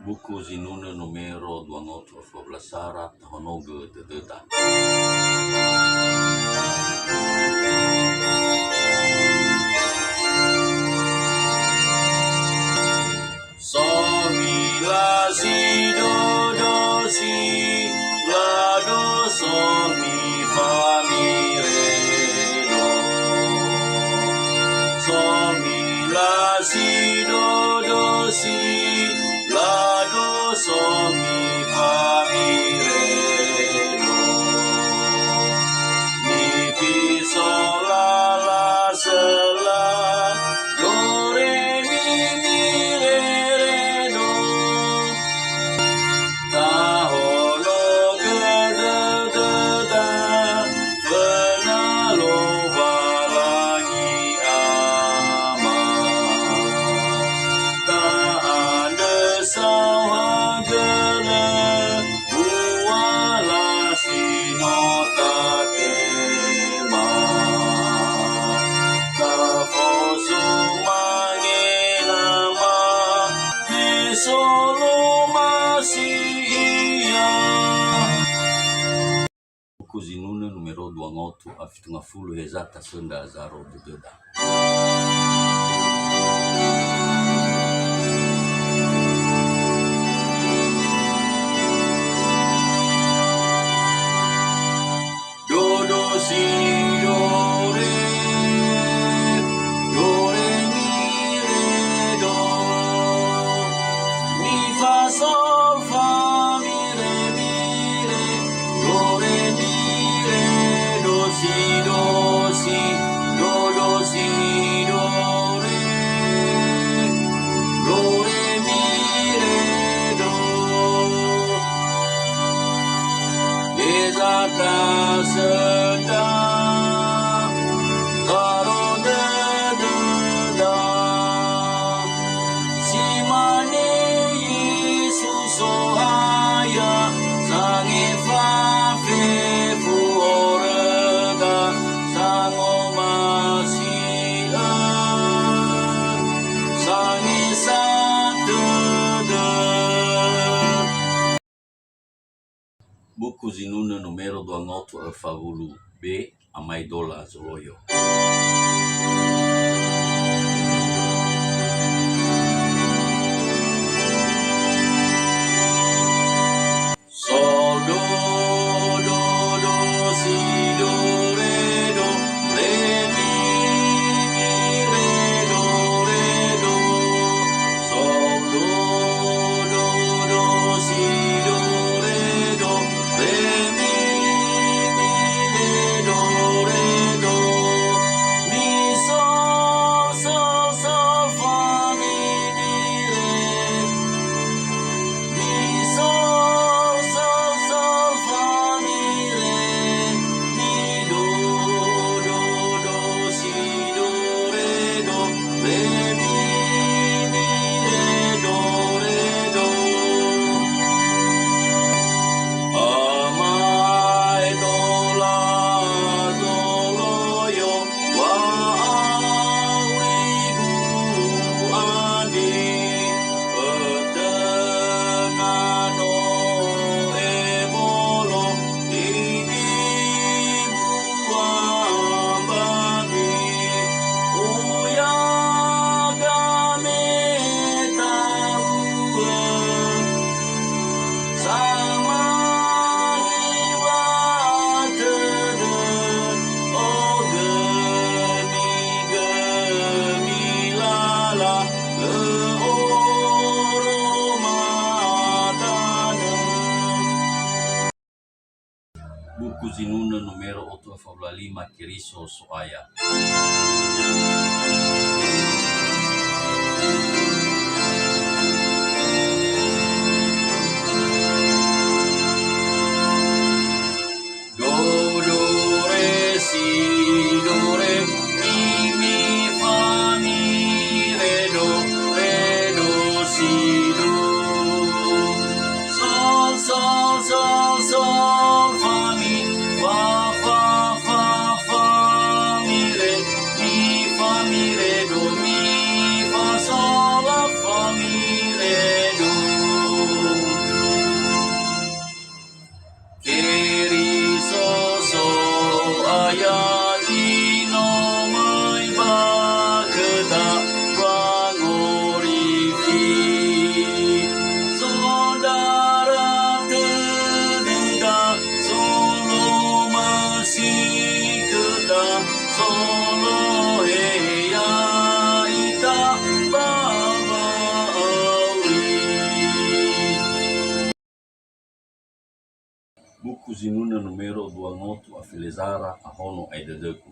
Buku zinuna numero 212 Honoge Dedeta. So mi la si do do si la do so mi fa mi re do. So mi la si do do si la do so mi fa mi re do. Mi fi sol la la se la do re mi re re do. Ta ho lo ge de de da fe na lo va la ni ama. Ta ande sao ha ge le bua la si no ta te ma. Ta fo su ma nge na ma me solo masia. Buku zinuna numero 250 hezata senda zaro dededa. Do do si do re mi re do mi fa sol fa mi re do re mi re do si do si do do si do re mi re do. Ezata sedang zaro de da si mane Yesus sohaya sange fa fe fu orega sango masia sange satu de. Buku zinuna numero 250 B Amaidola Zoloyo. Sol do do do si do re mi re do sol do do si do re mi re do mi sol fa mi re mi sol fa mi re mi do si do re mi re do. Amaidola Zoloyo wa aurigu adi petenano ebolo ini buang bagi uyagame taruwe sama buku zinuna numero 855 Kiriso Soaya. Do do re si do re mi fa mi re do si do sol fa mi fa mi re do mi fa sol buku zinuna numero 28 a Filesara a Hono ai dedeku.